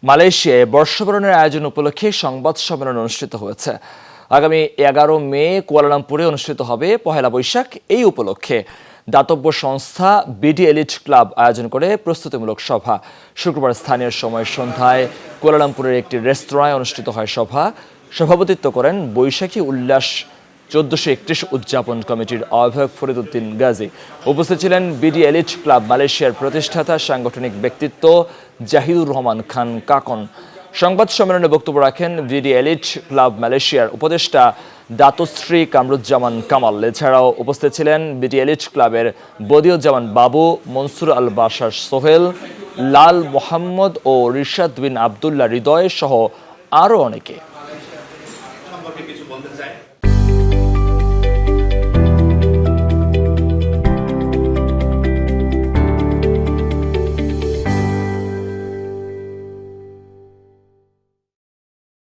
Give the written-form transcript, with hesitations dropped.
মালয়েশিয়ায় বর্ষবরণের আয়োজন উপলক্ষে সংবাদ সম্মেলন অনুষ্ঠিত হয়েছে। আগামী 11 মে কুয়ালালামপুরে অনুষ্ঠিত হবে পহেলা বৈশাখ। এই উপলক্ষে দাতব্য সংস্থা বিডি এলিট ক্লাব আয়োজন করে প্রস্তুতিমূলক সভা। শুক্রবার স্থানীয় সময় সন্ধ্যায় কুয়ালালামপুরের একটি রেস্তোরাঁয় অনুষ্ঠিত হয় সভা। সভাপতিত্ব করেন বৈশাখী উল্লাস 1431 উদযাপন কমিটির আহ্বায়ক ফরিদ উদ্দিন গাজী। উপস্থিত ছিলেন বিডি এলিট ক্লাব মালয়েশিয়ার প্রতিষ্ঠাতা সাংগঠনিক ব্যক্তিত্ব জাহিদুর রহমান খান কাকন। সংবাদ সম্মেলনে বক্তব্য রাখেন বিডি এলিট ক্লাব মালয়েশিয়ার উপদেষ্টা দাতশ্রী কামরুজ্জামান কামাল। এছাড়াও উপস্থিত ছিলেন বিডি এলিট ক্লাবের বদিউজ্জামান বাবু, মনসুর আল বাশার সোহেল, লাল মোহাম্মদ ও রিশাদ বিন আবদুল্লাহ হৃদয় সহ আরও অনেকে।